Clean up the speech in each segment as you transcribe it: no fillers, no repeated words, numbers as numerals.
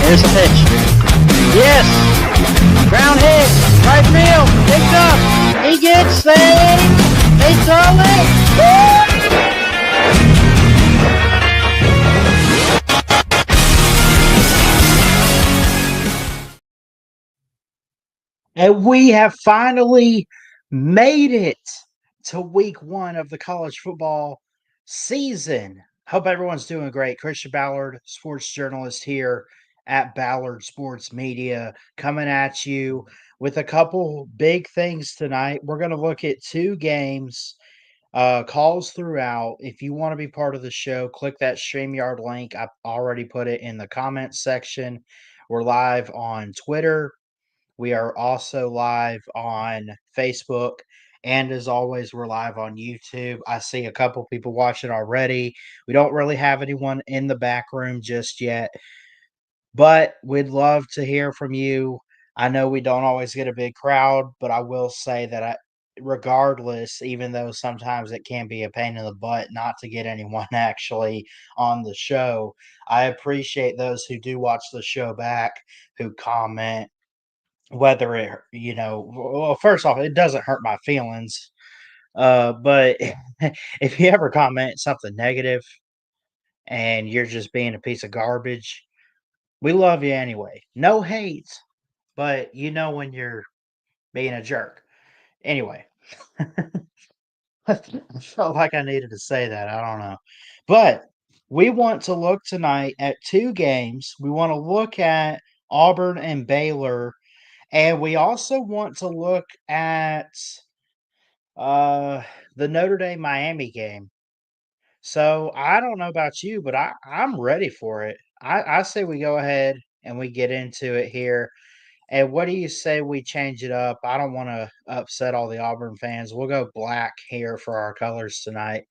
Here's the pitch. Yes! Ground hit. Right field. Picked up. He gets saved. They throw it. Woo! And we have finally made it to week 1 of the college football season. Hope everyone's doing great. Christian Ballard, sports journalist here at Ballard Sports Media, coming at you with a couple big things tonight. We're going to look at 2 games, calls throughout. If you want to be part of the show, click that StreamYard link. I've already put it in the comments section. We're live on Twitter. We are also live on Facebook. And as always, we're live on YouTube. I see a couple people watching already. We don't really have anyone in the back room just yet, but we'd love to hear from you. I know we don't always get a big crowd, but I will say that regardless, even though sometimes it can be a pain in the butt not to get anyone actually on the show, I appreciate those who do watch the show back, who comment, whether it, well, first off, it doesn't hurt my feelings, but if you ever comment something negative and you're just being a piece of garbage, we love you anyway. No hate, but you know when you're being a jerk. Anyway, I felt like I needed to say that. I don't know. But we want to look tonight at 2 games. We want to look at Auburn and Baylor, and we also want to look at Uh, the Notre Dame Miami game. So I don't know about you, but I'm ready for it. I say we go ahead and we get into it here. And what do you say we change it up? I don't want to upset all the Auburn fans. We'll go black here for our colors tonight.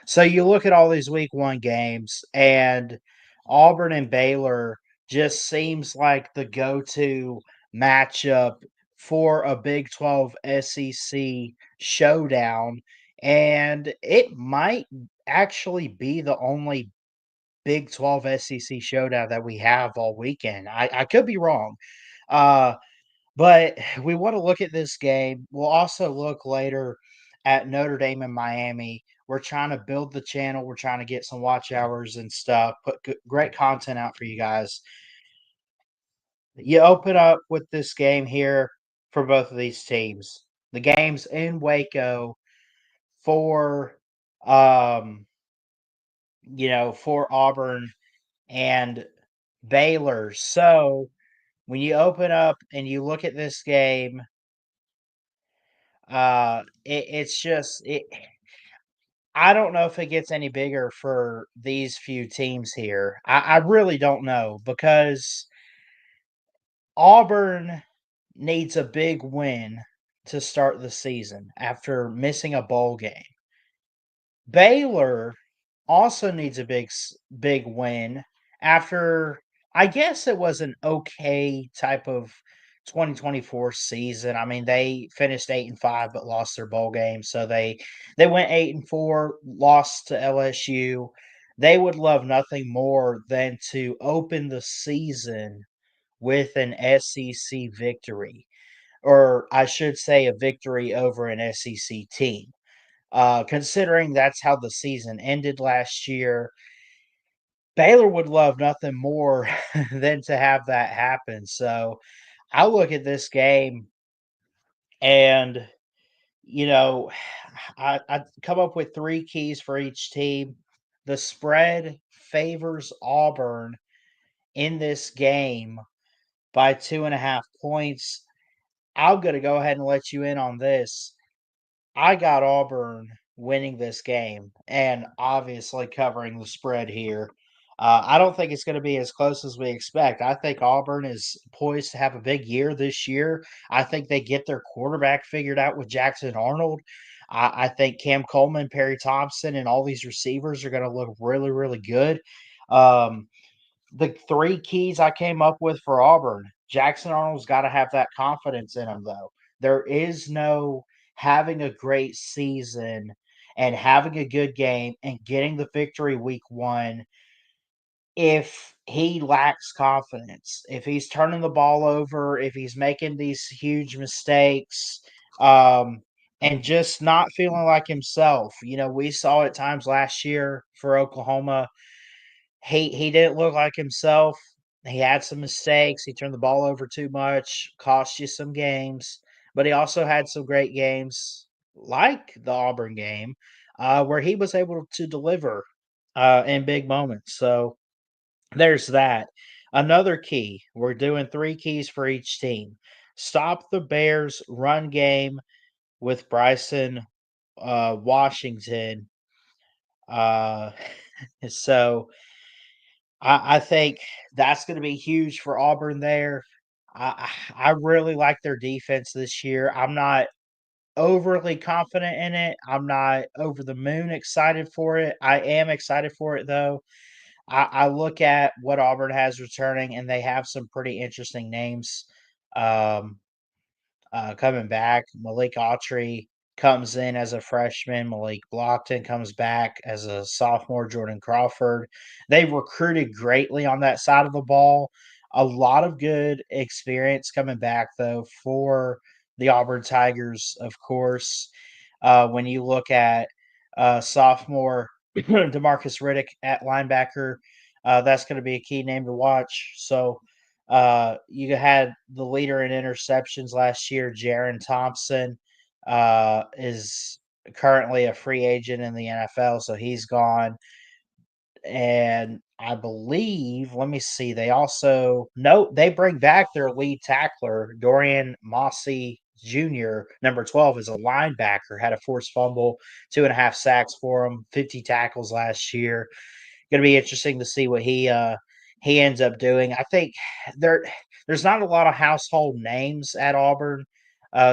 So you look at all these week 1 games, and Auburn and Baylor just seems like the go-to matchup for a Big 12 SEC showdown, and it might actually be the only Big 12 SEC showdown that we have all weekend. I could be wrong. Uh, but we want to look at this game. We'll also look later at Notre Dame and Miami. We're trying to build the channel. We're trying to get some watch hours and stuff, put great content out for you guys. You open up with this game here for both of these teams. The game's in Waco for for Auburn and Baylor. So when you open up and you look at this game, it's just it. I don't know if it gets any bigger for these few teams here. I really don't know because Auburn needs a big win to start the season after missing a bowl game. Baylor also needs a big win after, I guess it was an okay type of 2024 season. I mean, they finished 8-5 but lost their bowl game, so they went 8-4, lost to LSU. They would love nothing more than to open the season with an SEC victory, or I should say a victory over an SEC team. Considering that's how the season ended last year, Baylor would love nothing more than to have that happen. So I look at this game and, you know, I come up with 3 keys for each team. The spread favors Auburn in this game by 2.5 points. I'm going to go ahead and let you in on this. I got Auburn winning this game and obviously covering the spread here. I don't think it's going to be as close as we expect. I think Auburn is poised to have a big year this year. I think they get their quarterback figured out with Jackson Arnold. I think Cam Coleman, Perry Thompson, and all these receivers are going to look really, really good. Um, the 3 keys I came up with for Auburn, Jackson Arnold's got to have that confidence in him, though. There is no having a great season and having a good game and getting the victory week 1 if he lacks confidence, if he's turning the ball over, if he's making these huge mistakes, um, and just not feeling like himself. We saw at times last year for Oklahoma, he didn't look like himself. He had some mistakes. He turned the ball over too much, cost you some games. But he also had some great games, like the Auburn game, where he was able to deliver in big moments. So there's that. Another key, we're doing 3 keys for each team. Stop the Bears' run game with Bryson, Washington. Uh, so I think that's gonna be huge for Auburn there. I really like their defense this year. I'm not overly confident in it. I'm not over the moon excited for it. I am excited for it, though. I look at what Auburn has returning, and they have some pretty interesting names. Um, coming back. Malik Autry comes in as a freshman. Malik Blockton comes back as a sophomore. Jordan Crawford. They recruited greatly on that side of the ball. A lot of good experience coming back, though, for the Auburn Tigers, of course. When you look at sophomore Demarcus Riddick at linebacker, that's going to be a key name to watch. So, you had the leader in interceptions last year, Jaron Thompson, is currently a free agent in the NFL, so he's gone. And I believe, let me see, they also no, they bring back their lead tackler, Dorian Mossy Jr., number 12, is a linebacker, had a forced fumble, 2.5 sacks for him, 50 tackles last year. Gonna be interesting to see what he ends up doing. I think there's not a lot of household names at Auburn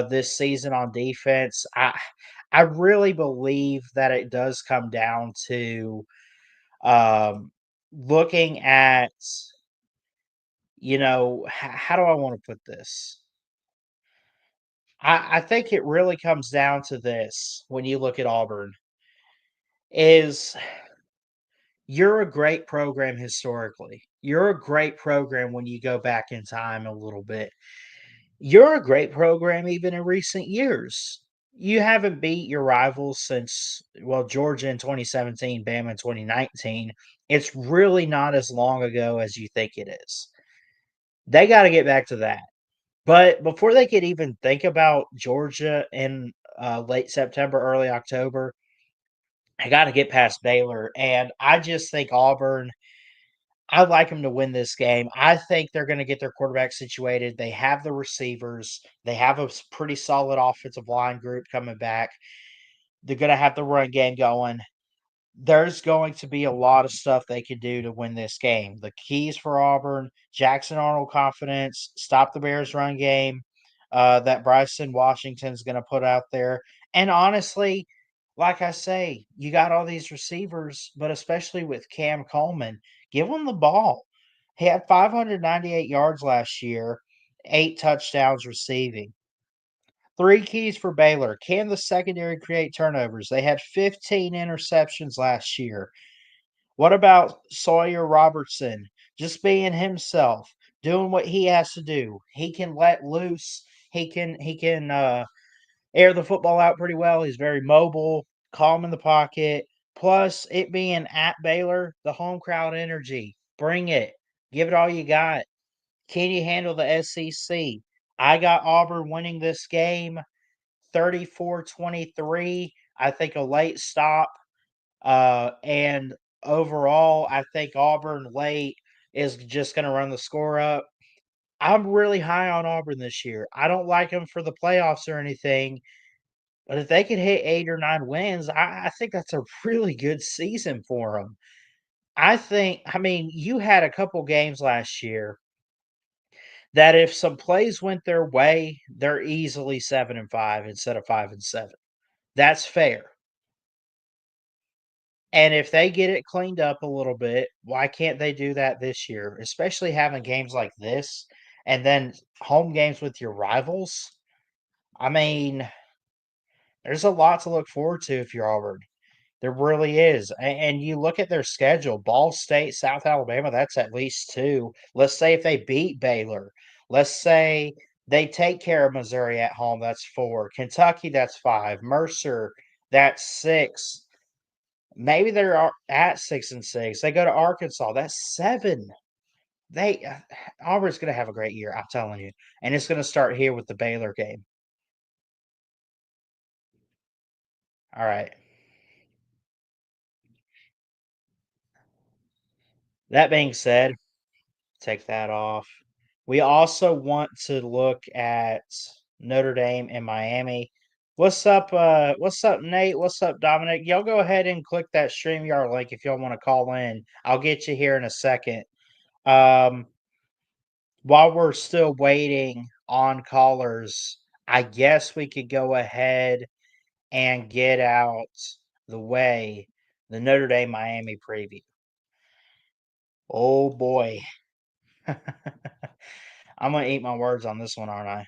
this season on defense. I really believe that it does come down to looking at how do I want to put this? I think it really comes down to this when you look at Auburn is you're a great program historically. You're a great program when you go back in time a little bit. You're a great program even in recent years. You haven't beat your rivals since, well, Georgia in 2017, Bama in 2019. It's really not as long ago as you think it is. They got to get back to that. But before they could even think about Georgia in late September, early October, I got to get past Baylor. And I just think Auburn, I like them to win this game. I think they're going to get their quarterback situated. They have the receivers. They have a pretty solid offensive line group coming back. They're going to have the run game going. There's going to be a lot of stuff they can do to win this game. The keys for Auburn, Jackson Arnold confidence, stop the Bears run game, that Bryson Washington's going to put out there. And honestly, like I say, you got all these receivers, but especially with Cam Coleman, give him the ball. He had 598 yards last year, 8 touchdowns receiving. 3 keys for Baylor. Can the secondary create turnovers? They had 15 interceptions last year. What about Sawyer Robertson? Just being himself, doing what he has to do. He can let loose. He can air the football out pretty well. He's very mobile, calm in the pocket. Plus, it being at Baylor, the home crowd energy. Bring it. Give it all you got. Can you handle the SEC? I got Auburn winning this game 34-23. I think a late stop. And overall, I think Auburn late is just going to run the score up. I'm really high on Auburn this year. I don't like them for the playoffs or anything, but if they could hit 8 or 9 wins, I think that's a really good season for them. I mean, you had a couple games last year that if some plays went their way, they're easily 7-5 instead of 5-7. That's fair. And if they get it cleaned up a little bit, why can't they do that this year? Especially having games like this and then home games with your rivals. I mean, there's a lot to look forward to if you're Auburn. There really is. And you look at their schedule, Ball State, South Alabama, that's at least 2. Let's say if they beat Baylor, let's say they take care of Missouri at home, that's 4. Kentucky, that's 5. Mercer, that's 6. Maybe they're at 6 and 6. They go to Arkansas, that's 7. They Auburn's going to have a great year, I'm telling you. And it's going to start here with the Baylor game. All right. That being said, take that off. We also want to look at Notre Dame and Miami. What's up, Nate? What's up, Dominic? Y'all go ahead and click that StreamYard link if y'all want to call in. I'll get you here in a second. Um, while we're still waiting on callers, I guess we could go ahead and get out the way the Notre Dame Miami preview. Oh boy. I'm gonna eat my words on this one, aren't I?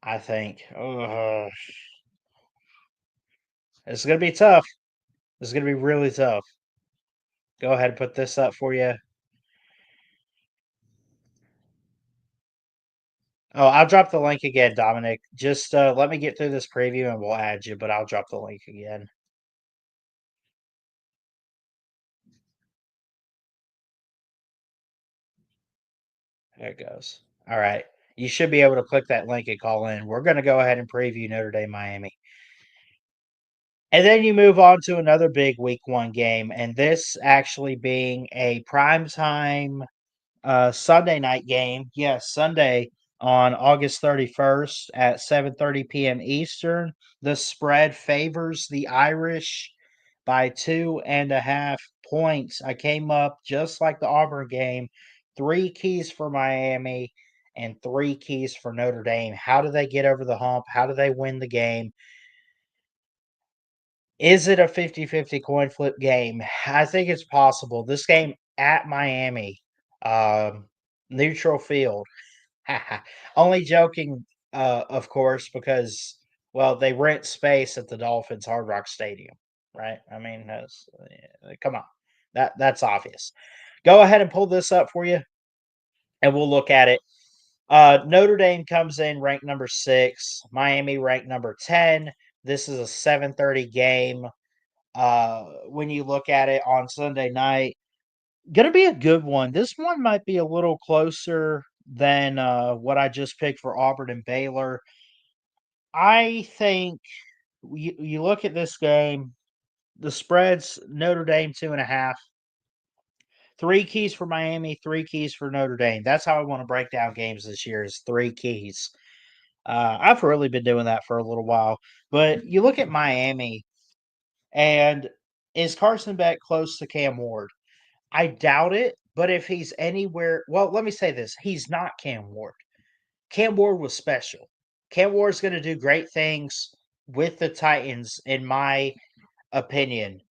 I think. It's gonna be tough. It's gonna be really tough. Go ahead and put this up for you. Oh, I'll drop the link again, Dominic. Just let me get through this preview and we'll add you, but I'll drop the link again. There it goes. All right. You should be able to click that link and call in. We're going to go ahead and preview Notre Dame Miami. And then you move on to another big week 1 game, and this actually being a primetime Sunday night game. Yes, Sunday on August 31st at 7:30 p.m. Eastern. The spread favors the Irish by 2.5 points. I came up just like the Auburn game, 3 keys for Miami and 3 keys for Notre Dame. How do they get over the hump? How do they win the game? Is it a 50-50 coin flip game? I think it's possible. This game at Miami, neutral field. Only joking, of course, because well, they rent space at the Dolphins Hard Rock Stadium, right? I mean, come on, that's obvious. Go ahead and pull this up for you, and we'll look at it. Notre Dame comes in ranked number 6, Miami ranked number 10. This is a 7:30 game. When you look at it on Sunday night, gonna be a good one. This one might be a little closer than what I just picked for Auburn and Baylor. I think you look at this game, the spreads Notre Dame 2.5, 3 keys for Miami, 3 keys for Notre Dame. That's how I want to break down games this year is 3 keys. I've really been doing that for a little while, but you look at Miami, and is Carson Beck close to Cam Ward? I doubt it, but if he's anywhere, well, let me say this: he's not Cam Ward. Cam Ward was special. Cam Ward's going to do great things with the Titans, in my opinion.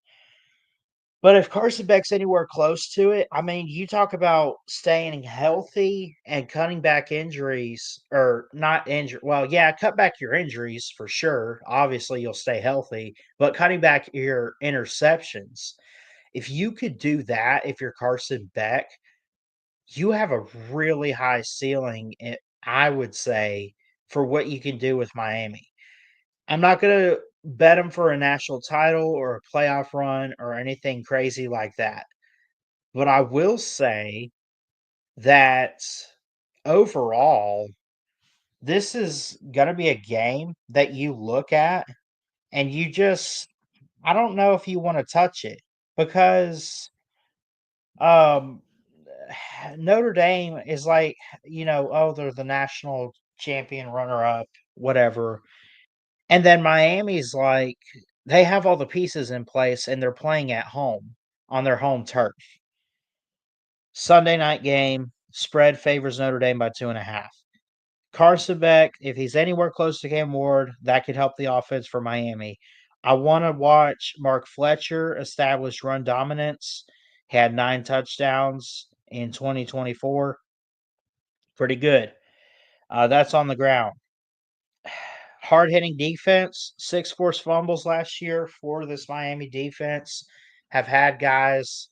But if Carson Beck's anywhere close to it, I mean, you talk about staying healthy and cutting back injuries, or not injury. Well, yeah, cut back your injuries for sure. Obviously, you'll stay healthy, but cutting back your interceptions. If you could do that, if you're Carson Beck, you have a really high ceiling, I would say, for what you can do with Miami. I'm not gonna bet them for a national title or a playoff run or anything crazy like that. But I will say that overall, this is gonna be a game that you look at and you just I don't know if you wanna touch it because, um, Notre Dame is like, oh, they're the national champion runner up, whatever. And then Miami's like, they have all the pieces in place and they're playing at home on their home turf. Sunday night game, spread favors Notre Dame by 2.5. Carson Beck, if he's anywhere close to Cam Ward, that could help the offense for Miami. I want to watch Mark Fletcher establish run dominance. Had 9 touchdowns in 2024. Pretty good. That's on the ground. hard-hitting defense, 6 forced fumbles last year for this Miami defense. Have had guys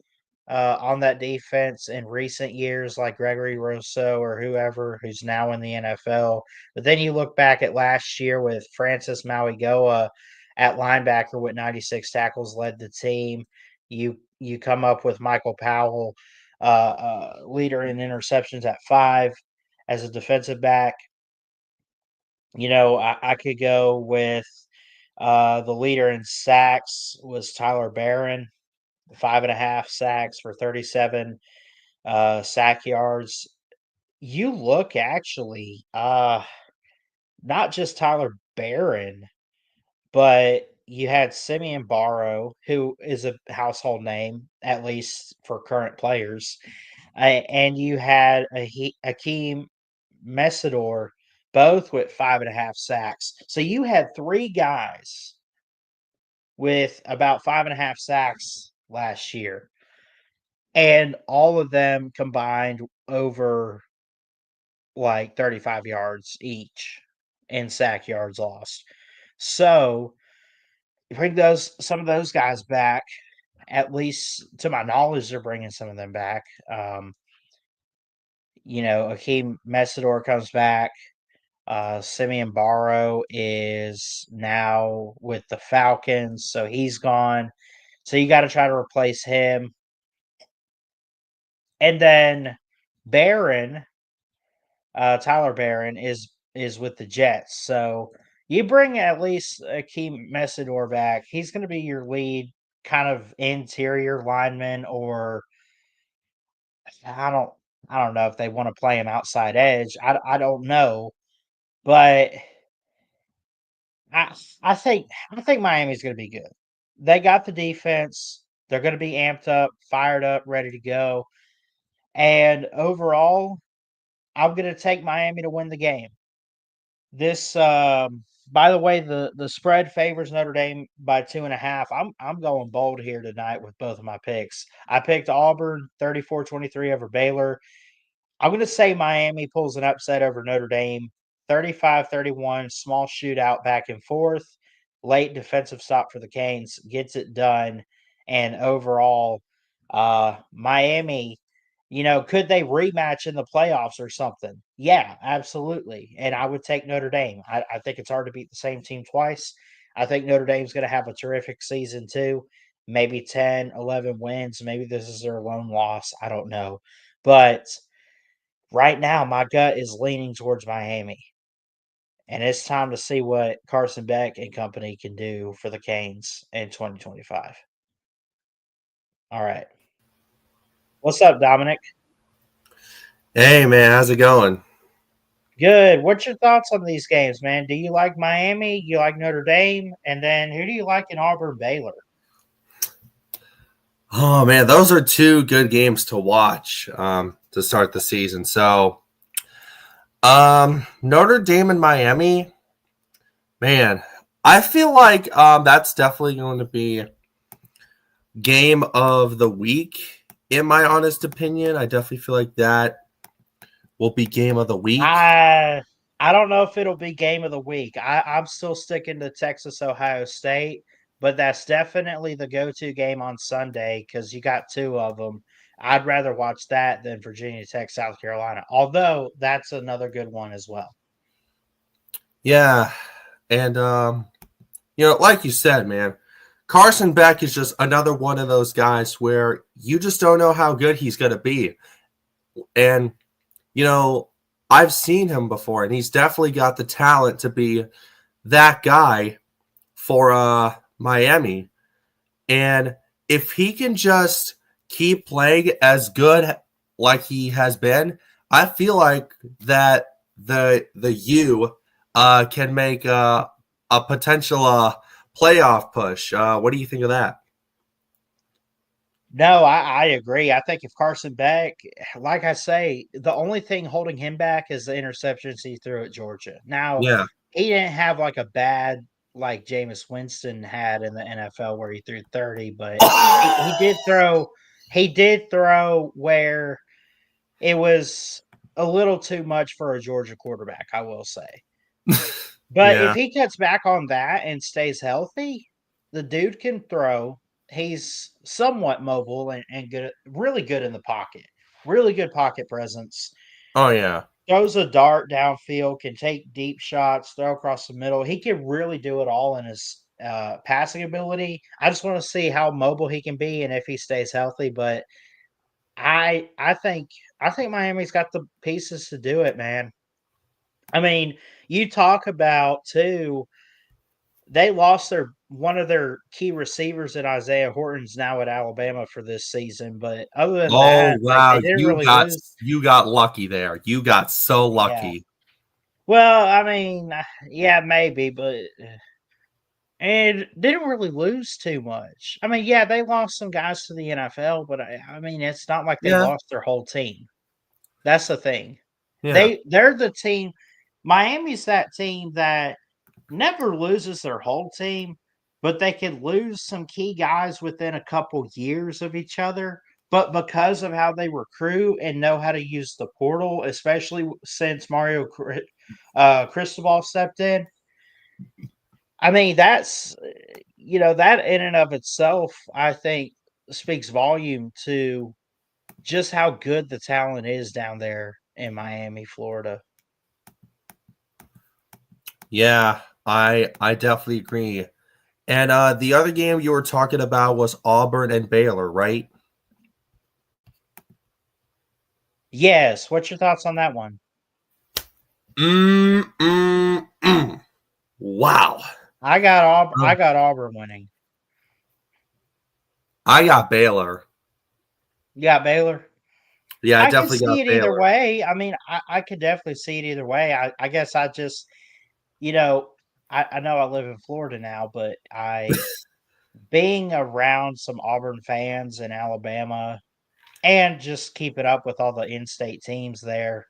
on that defense in recent years like Gregory Rousseau or whoever who's now in the NFL. But then you look back at last year with Francis Mauigoa at linebacker with 96 tackles, led the team. You come up with Michael Powell, leader in interceptions at 5 as a defensive back. I could go with the leader in sacks was Tyler Barron, 5.5 sacks for 37 sack yards. You look actually, not just Tyler Barron, but you had Simeon Barrow, who is a household name, at least for current players. And you had Akeem Messidor, both with 5.5 sacks. So you had 3 guys with about 5.5 sacks last year, and all of them combined over like 35 yards each in sack yards lost. So you bring some of those guys back. At least to my knowledge, they're bringing some of them back. Akeem Messidor comes back. Simeon Barrow is now with the Falcons, so he's gone. So you got to try to replace him. And then Barron, Tyler Barron is with the Jets. So you bring at least Akeem Messidor back. He's going to be your lead kind of interior lineman, or I don't I don't know if they want to play him outside edge. I don't know, but I I think Miami's going to be good. They got the defense. They're going to be amped up, fired up, ready to go. And overall, I'm going to take Miami to win the game. This, by the way, the spread favors Notre Dame by 2.5. I'm going bold here tonight with both of my picks. I picked Auburn 34-23 over Baylor. I'm going to say Miami pulls an upset over Notre Dame, 35-31, small shootout back and forth, late defensive stop for the Canes, gets it done, and overall, Miami, could they rematch in the playoffs or something? Yeah, absolutely. And I would take Notre Dame. I think it's hard to beat the same team twice. I think Notre Dame's going to have a terrific season too. Maybe 10, 11 wins. Maybe this is their lone loss. I don't know. But right now, my gut is leaning towards Miami, and it's time to see what Carson Beck and company can do for the Canes in 2025. All right. What's up, Dominic? Hey man, how's it going? Good. What's your thoughts on these games, man? Do you like Miami? You like Notre Dame? And then who do you like in Auburn Baylor? Oh man, those are two good games to watch to start the season. So, Notre Dame and Miami, man, I feel like that's definitely going to be game of the week. In my honest opinion, I definitely feel like that will be game of the week. I I don't know if it'll be game of the week. I'm still sticking to Texas Ohio State, but that's definitely the go-to game on Sunday because you got 2 of them. I'd rather watch that than Virginia Tech, South Carolina. Although that's another good one as well. Yeah, and like you said, man, Carson Beck is just another one of those guys where you just don't know how good he's going to be, and you know, I've seen him before, and he's definitely got the talent to be that guy for Miami. And if he can just keep playing as good like he has been, I feel like that the U can make a potential playoff push. What do you think of that? No, I agree. I think if Carson Beck, like I say, the only thing holding him back is the interceptions he threw at Georgia. Now, Yeah. he didn't have like a bad like Jameis Winston had in the NFL where he threw 30, but he did throw where it was a little too much for a Georgia quarterback, I will say. But if Yeah. he cuts back on that and stays healthy, the dude can throw. He's somewhat mobile and good, really good in the pocket. Really good pocket presence. Oh yeah. Throws a dart downfield, can take deep shots, throw across the middle. He can really do it all in his passing ability. I just want to see how mobile he can be and if he stays healthy. But I think Miami's got the pieces to do it, man. I mean, you talk about too. They lost their one of their key receivers in Isaiah Horton's now at Alabama for this season. But other than Oh that, like wow, they didn't really lose. you got lucky there. You got so Yeah. lucky. Well, I mean, yeah, maybe, but and didn't really lose too much. I mean, yeah, they lost some guys to the NFL, but I mean, it's not like they Yeah. lost their whole team. That's the thing. Yeah. They're the team. Miami's that team that never loses their whole team, but they can lose some key guys within a couple years of each other. But because of how they recruit and know how to use the portal, especially since Cristobal stepped in, I mean, that in and of itself, I think, speaks volume to just how good the talent is down there in Miami, Florida. Yeah, I definitely agree. And the other game you were talking about was Auburn and Baylor, right? Yes. What's your thoughts on that one? Mm, mm, mm. Wow. I got Auburn winning. I got Baylor. You got Baylor. Yeah, I I can definitely see got it either Baylor. way. I mean, I could definitely see it either way. I guess I just, you know, I know I live in Florida now, but being around some Auburn fans in Alabama and just keeping up with all the in-state teams there,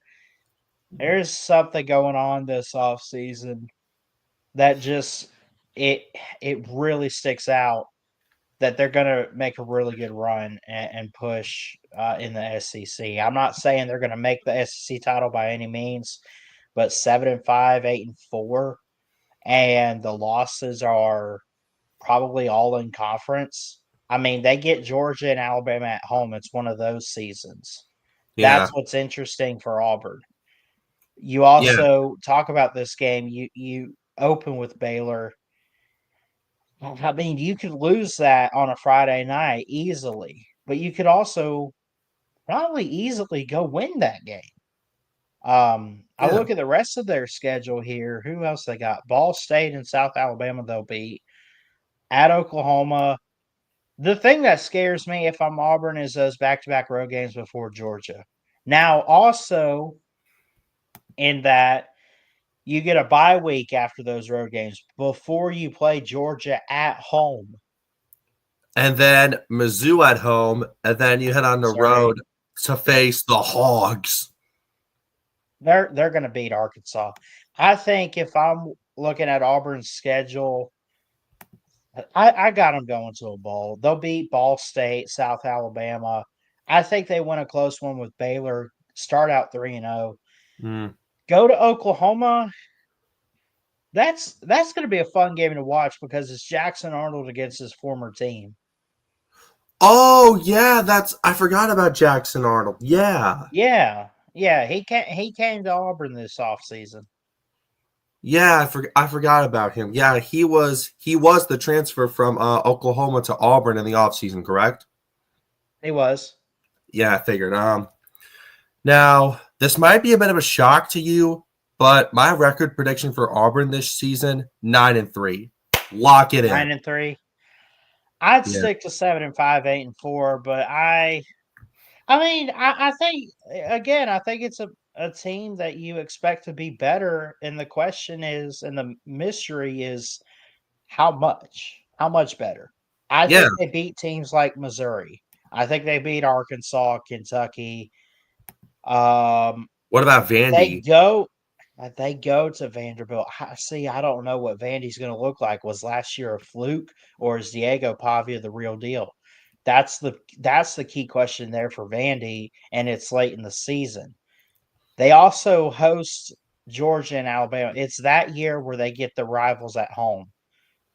there's something going on this off season that just it it really sticks out that they're going to make a really good run and push in the SEC. I'm not saying they're going to make the SEC title by any means, but 7-5, 8-4, and the losses are probably all in conference. I mean, they get Georgia and Alabama at home. It's one of those seasons. Yeah. That's what's interesting for Auburn. You Yeah. also talk about this game. You open with Baylor. I mean, you could lose that on a Friday night easily, but you could also probably easily go win that game. I Yeah. look at the rest of their schedule here. Who else they got? Ball State and South Alabama they'll beat. At Oklahoma. The thing that scares me if I'm Auburn is those back-to-back road games before Georgia. Now, also in that you get a bye week after those road games before you play Georgia at home. And then Mizzou at home, and then you head on the Missouri. road to Yep. face the Hogs. They're going to beat Arkansas. I think if I'm looking at Auburn's schedule, I got them going to a bowl. They'll beat Ball State, South Alabama. I think they win a close one with Baylor. Start out 3-0. Mm. Go to Oklahoma. That's going to be a fun game to watch because it's Jackson Arnold against his former team. Oh yeah, that's I forgot about Jackson Arnold. Yeah. Yeah, yeah, he came to Auburn this offseason. Yeah, I forgot about him. Yeah, he was the transfer from Oklahoma to Auburn in the offseason, correct? He was. Yeah, I figured. Now, this might be a bit of a shock to you, but my record prediction for Auburn this season, 9-3. Lock it in. 9-3. I'd Yeah. stick to 7-5, 8-4, but I think again, I think it's a team that you expect to be better, and the question is, and the mystery is, how much? How much better? I Yeah. think they beat teams like Missouri. I think they beat Arkansas, Kentucky. Um, What about they Vandy? go they go to Vanderbilt. See, I don't know what Vandy's going to look like. Was last year a fluke, or is Diego Pavia the real deal? That's the key question there for Vandy, and it's late in the season. They also host Georgia and Alabama. It's that year where they get the rivals at home.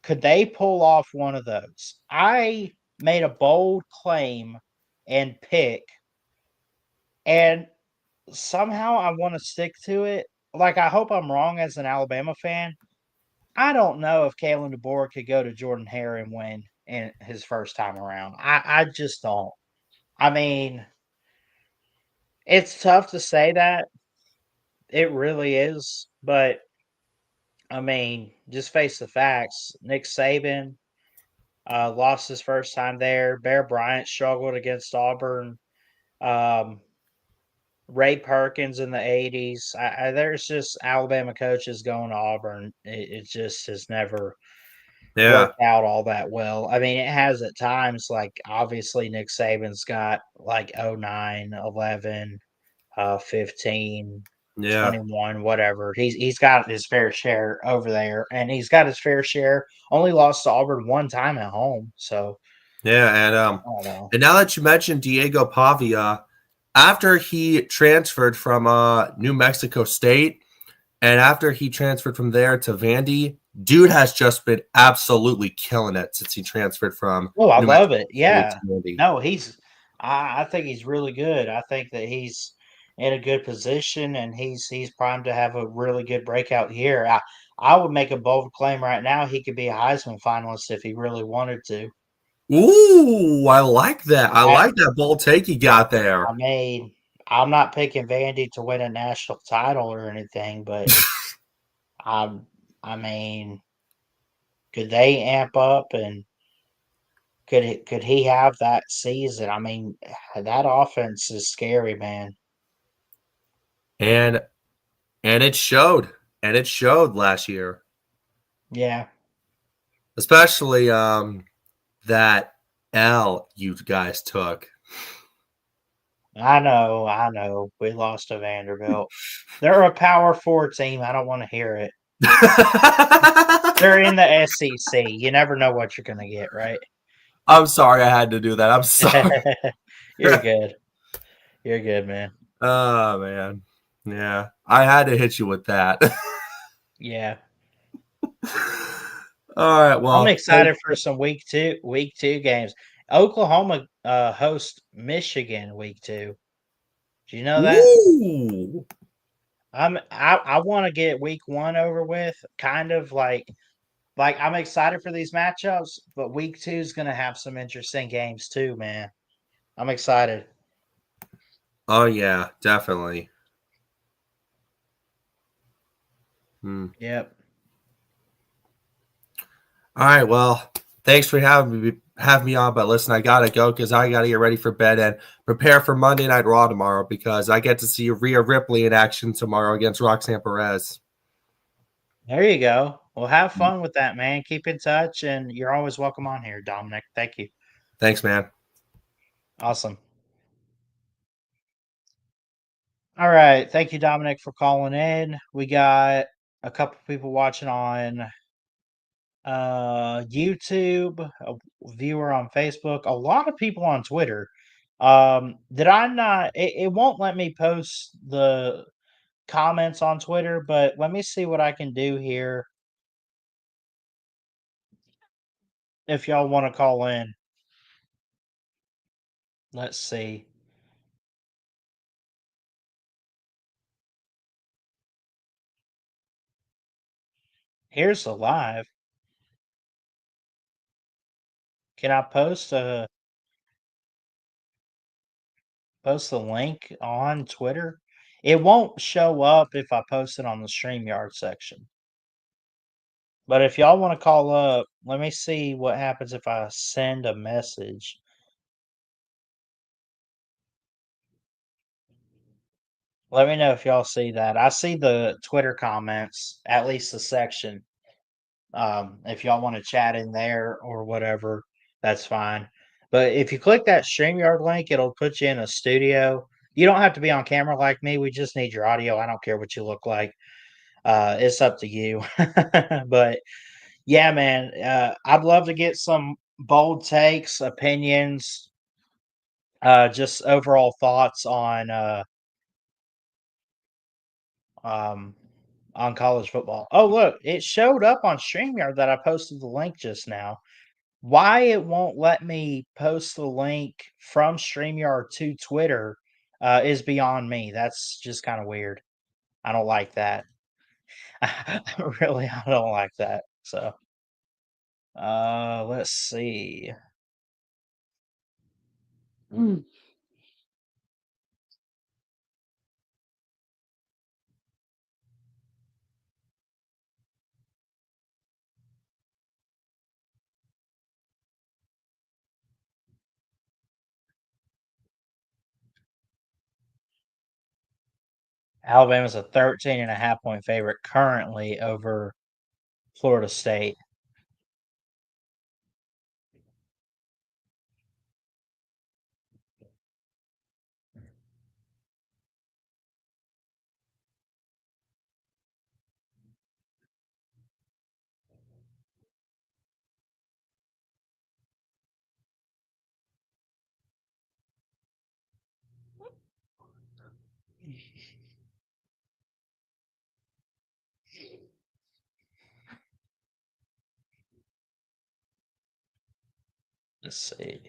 Could they pull off one of those? I made a bold claim and pick, and somehow I want to stick to it. Like, I hope I'm wrong as an Alabama fan. I don't know if Kalen DeBoer could go to Jordan Hare and win in his first time around. I just don't. I mean, it's tough to say that. It really is. But, I mean, just face the facts. Nick Saban lost his first time there. Bear Bryant struggled against Auburn. Um, Ray Perkins in the 80s. There's just Alabama coaches going to Auburn. It just has never Yeah, worked out all that well. I mean, it has at times, like, obviously, Nick Saban's got, like, 09, 11, 15, yeah, 21, whatever. He's got his fair share over there, and he's got his fair share. Only lost to Auburn one time at home, so yeah. I don't know. And now that you mentioned Diego Pavia, after he transferred from New Mexico State, and after he transferred from there to Vandy, dude has just been absolutely killing it since he transferred from Oh, I New love Mexico it. State to Yeah. Vandy. No, I think he's really good. I think that he's in a good position, and he's primed to have a really good breakout year. I would make a bold claim right now he could be a Heisman finalist if he really wanted to. Ooh, I like that. I That like that bold take you got there. I mean, I'm not picking Vandy to win a national title or anything, but I'm I mean, could they amp up, and could he have that season? I mean, that offense is scary, man. And and it showed. And it showed last year. Yeah. Especially that L you guys took. I know. We lost to Vanderbilt. They're a Power 4 team. I don't wanna hear it. They're in the SEC. You never know what you're gonna get, right? I'm sorry I had to do that. I'm sorry. You're good. You're good, man. Oh man. Yeah. I had to hit you with that. Yeah. All right. I'm Well, excited for some week 2 games. Oklahoma, hosts Michigan week 2. Do you know that? ooh. I wanna get week 1 over with, kind of like, I'm excited for these matchups, but week 2 is gonna have some interesting games too, man. I'm excited. Oh yeah, definitely. Hmm. Yep. All right. Well, thanks for having me on. But listen, I gotta go because I gotta get ready for bed and prepare for Monday Night Raw tomorrow because I get to see Rhea Ripley in action tomorrow against Roxanne Perez. There you go. Well, have fun with that, man. Keep in touch, and you're always welcome on here, Dominic. Thank you. Thanks, man. Awesome. All right. Thank you, Dominic, for calling in. We got a couple people watching on YouTube, a viewer on Facebook, a lot of people on Twitter. Did I not? It won't let me post the comments on Twitter, but let me see what I can do here if y'all want to call in. Let's see. Here's the live. Can I post the link on Twitter? It won't show up if I post it on the StreamYard section. But if y'all want to call up, let me see what happens if I send a message. Let me know if y'all see that. I see the Twitter comments, at least the section. If y'all want to chat in there or whatever, that's fine. But if you click that StreamYard link, it'll put you in a studio. You don't have to be on camera like me. We just need your audio. I don't care what you look like. It's up to you. But yeah, man, I'd love to get some bold takes, opinions, just overall thoughts on um, on college football. Oh, look, it showed up on StreamYard that I posted the link just now. Why it won't let me post the link from StreamYard to Twitter is beyond me. That's just kind of weird. I don't like that. Really, I don't like that. So, let's see. Mm. Alabama's a 13.5 point favorite currently over Florida State. Let's see.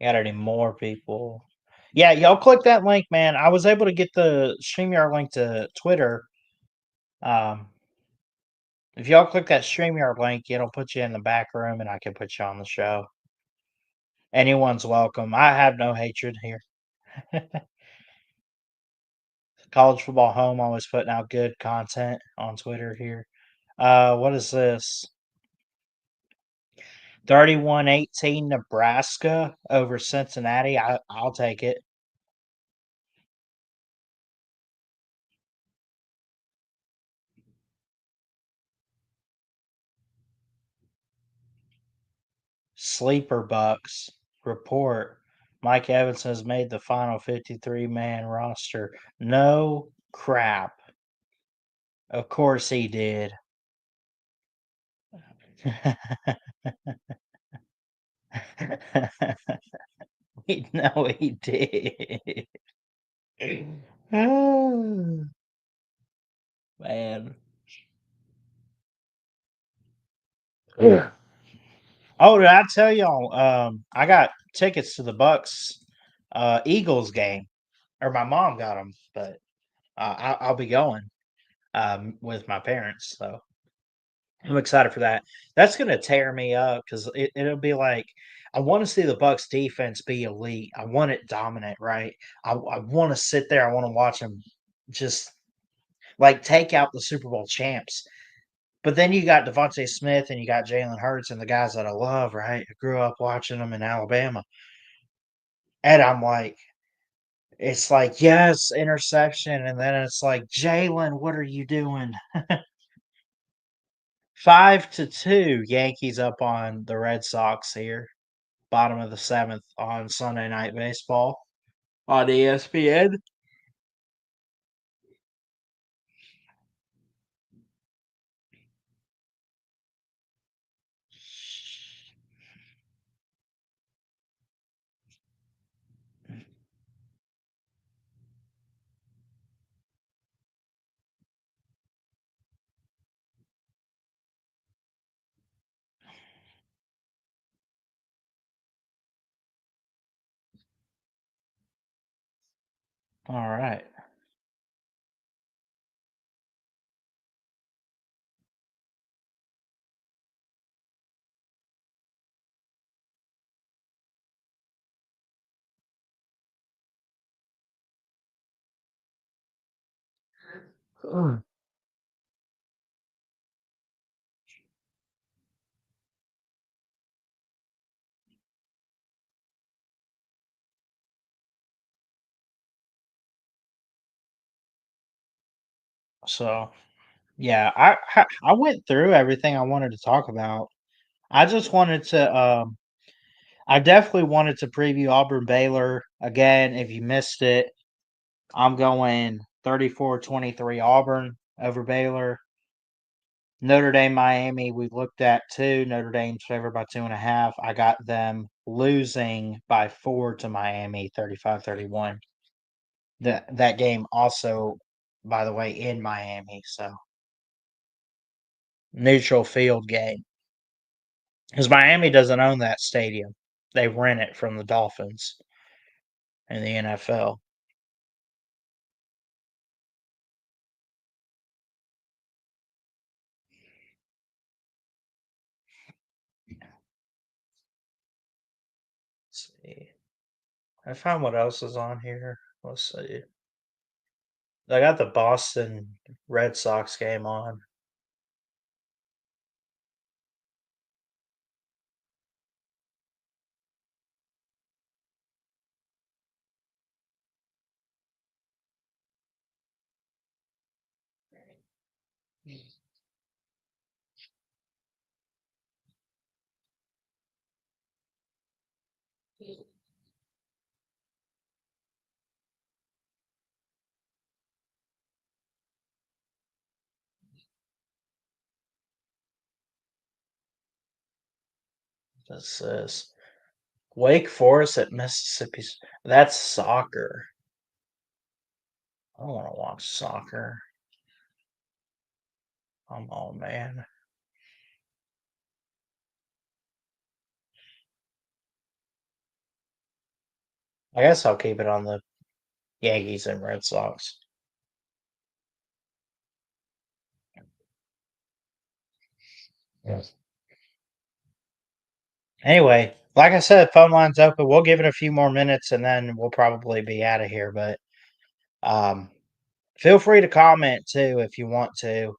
Got any more people? Yeah, y'all click that link, man. I was able to get the StreamYard link to Twitter. Um, if y'all click that StreamYard link, it'll put you in the back room and I can put you on the show. Anyone's welcome. I have no hatred here. College Football Home always putting out good content on Twitter here. What is this? 31-18 Nebraska over Cincinnati. I'll take it. Sleeper Bucks report. Mike Evans has made the final 53-man roster. No crap. Of course he did. No, he did. Oh, man. Yeah. Oh, did I tell y'all? I got tickets to the Bucks Eagles game, or my mom got them, but I'll be going with my parents. So I'm excited for that. That's gonna tear me up because it'll be like I want to see the Bucks defense be elite. I want it dominant, right? I want to sit there. I want to watch them just like take out the Super Bowl champs. But then you got Devontae Smith and you got Jalen Hurts and the guys that I love, right? I grew up watching them in Alabama. And I'm like, it's like, yes, interception. And then it's like, Jalen, what are you doing? 5-2, Yankees up on the Red Sox here. Bottom of the seventh on Sunday Night Baseball on ESPN. All right. So, yeah, I went through everything I wanted to talk about. I just wanted to I definitely wanted to preview Auburn Baylor again. If you missed it, I'm going 34-23 Auburn over Baylor. Notre Dame, Miami, we looked at too. Notre Dame's favored by 2.5. I got them losing by 4 to Miami, 35-31. That game also by the way, in Miami. So neutral field game because Miami doesn't own that stadium; they rent it from the Dolphins in the NFL. Let's see. I found what else is on here. Let's see. I got the Boston Red Sox game on. This says Wake Forest at Mississippi. That's soccer. I want to watch soccer. Come on, man. I guess I'll keep it on the Yankees and Red Sox. Yes. Anyway, like I said, phone line's open. We'll give it a few more minutes and then we'll probably be out of here. But um, feel free to comment too if you want to.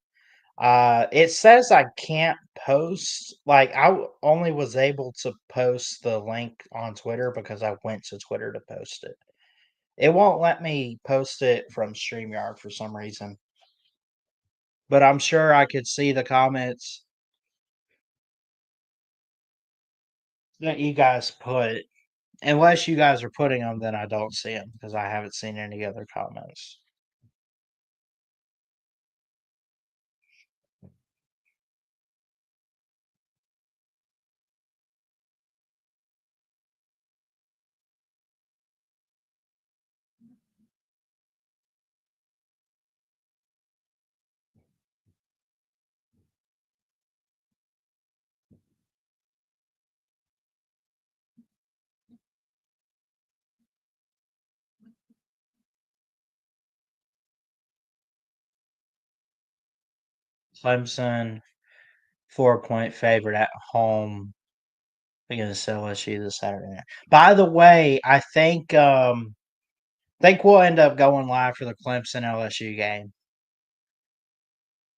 It says I can't post. Like only was able to post the link on Twitter because I went to Twitter to post it. It won't let me post it from StreamYard for some reason. But I'm sure I could see the comments that you guys put. Unless you guys are putting them, then I don't see them because I haven't seen any other comments. Clemson 4-point favorite at home against LSU this Saturday night. By the way, I think we'll end up going live for the Clemson LSU game.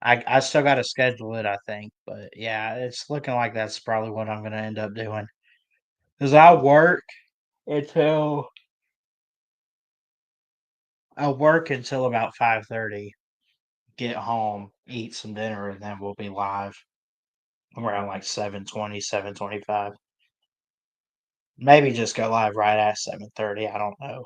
I still got to schedule it, I think, but yeah, it's looking like that's probably what I'm going to end up doing. Because until I'll work until about 5:30. Get home, eat some dinner, and then we'll be live around like 7:20, 7:25. Maybe just go live right at 7:30. I don't know.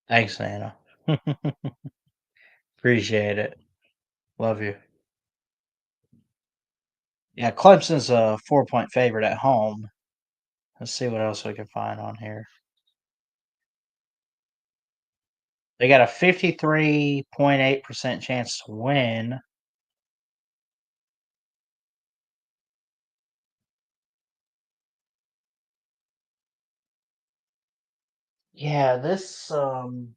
Thanks, Nana. Appreciate it. Love you. Yeah, Clemson's a 4-point favorite at home. Let's see what else we can find on here. They got a 53.8% chance to win. Yeah, this will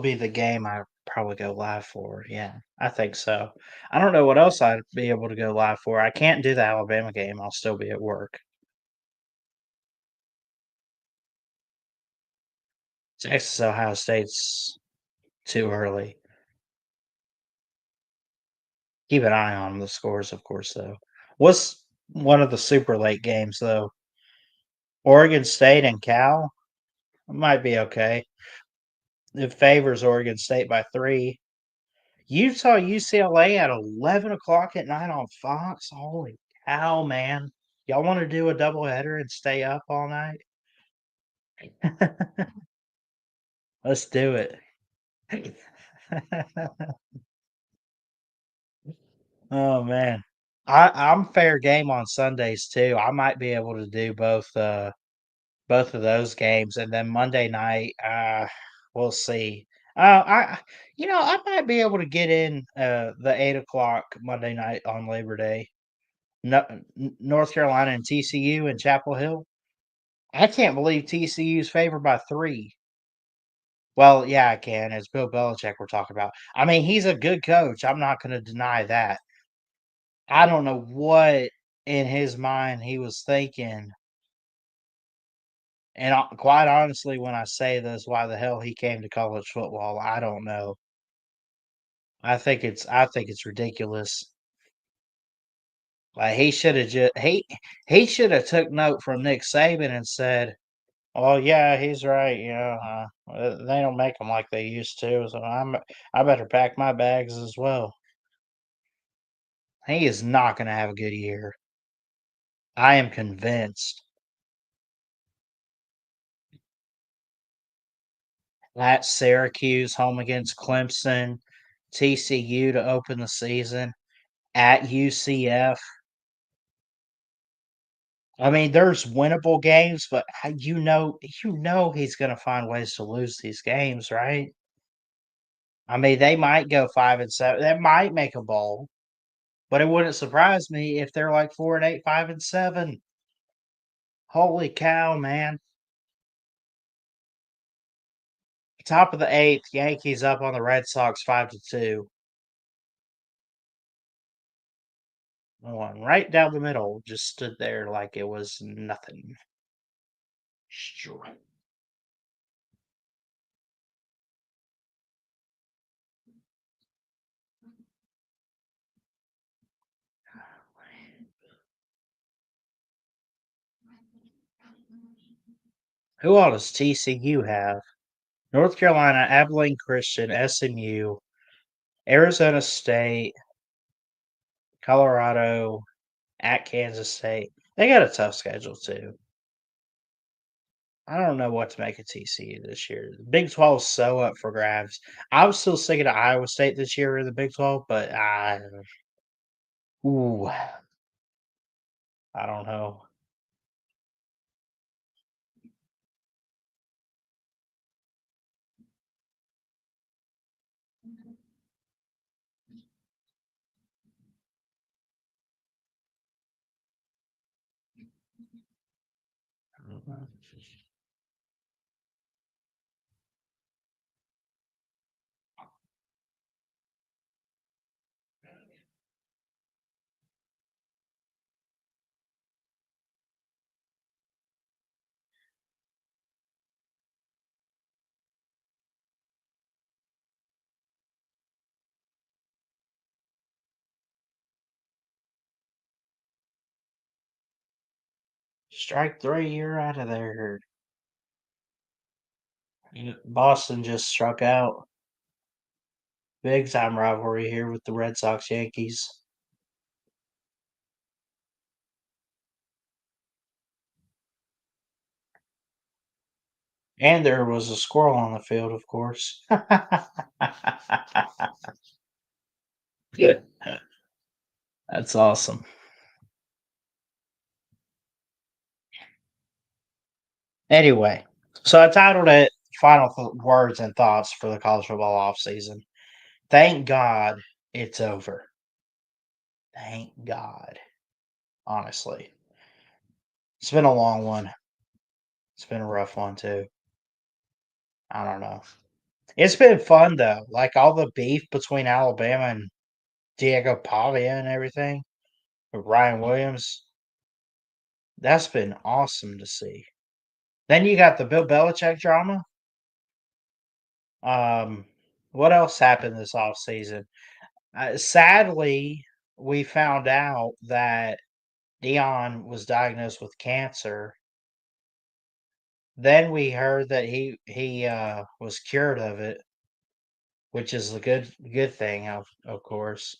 be the game I probably go live for. Yeah, I think so. I don't know what else I'd be able to go live for. I can't do the Alabama game. I'll still be at work. Texas Ohio State's too early. Keep an eye on the scores, of course, though. What's one of the super late games, though? Oregon State and Cal might be okay. It favors Oregon State by 3. Utah UCLA at 11 o'clock at night on Fox. Holy cow, man! Y'all want to do a doubleheader and stay up all night? Let's do it. Oh man. I'm fair game on Sundays too. I might be able to do both of those games, and then Monday night, we'll see. I I might be able to get in the 8 o'clock Monday night on Labor Day. No, North Carolina and TCU in Chapel Hill. I can't believe TCU's favored by 3. Well, yeah, I can. It's Bill Belichick we're talking about. I mean, he's a good coach. I'm not going to deny that. I don't know what in his mind he was thinking. And quite honestly, when I say this, why the hell he came to college football, I don't know. I think it's ridiculous. Like he should have took note from Nick Saban and said, "Oh yeah, he's right. They don't make them like they used to, so I better pack my bags as well." He is not going to have a good year. I am convinced. At Syracuse, home against Clemson, TCU to open the season, at UCF. I mean, there's winnable games, but you know he's going to find ways to lose these games, right? I mean, they might go 5-7. That might make a bowl, but it wouldn't surprise me if they're like 4-8, 5-7. Holy cow, man! Top of the eighth, Yankees up on the Red Sox 5-2. One right down the middle, just stood there like it was nothing. Straight. Who all does TCU have? North Carolina, Abilene Christian, SMU, Arizona State, Colorado, at Kansas State. They got a tough schedule too. I don't know what to make of TCU this year. The Big 12 is so up for grabs. I was still sticking to Iowa State this year in the Big 12, but ooh, I don't know. Strike three, you're out of there. Boston just struck out. Big time rivalry here with the Red Sox Yankees. And there was a squirrel on the field, of course. Good. That's awesome. Anyway, so I titled it Final Words and Thoughts for the College Football Offseason. Thank God it's over. Thank God. Honestly. It's been a long one. It's been a rough one, too. I don't know. It's been fun, though. Like all the beef between Alabama and Diego Pavia and everything with Ryan Williams. That's been awesome to see. Then you got the Bill Belichick drama. Um, what else happened this offseason? Sadly, we found out that Dion was diagnosed with cancer. Then we heard that he was cured of it. which is a good thing, of course.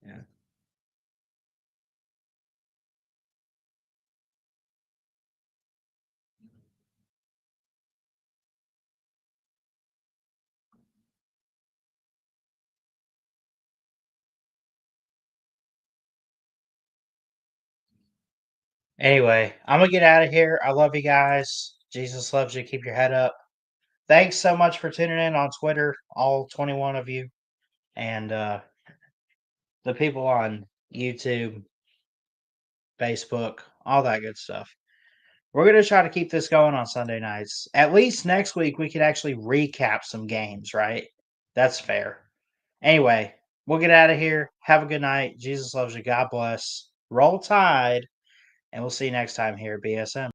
Yeah. Anyway, I'm gonna get out of here. I love you guys. Jesus loves you. Keep your head up. Thanks so much for tuning in on Twitter, all 21 of you, and the people on YouTube, Facebook, all that good stuff. We're going to try to keep this going on Sunday nights. At least next week, we could actually recap some games, right? That's fair. Anyway, we'll get out of here. Have a good night. Jesus loves you. God bless. Roll Tide. And we'll see you next time here at BSM.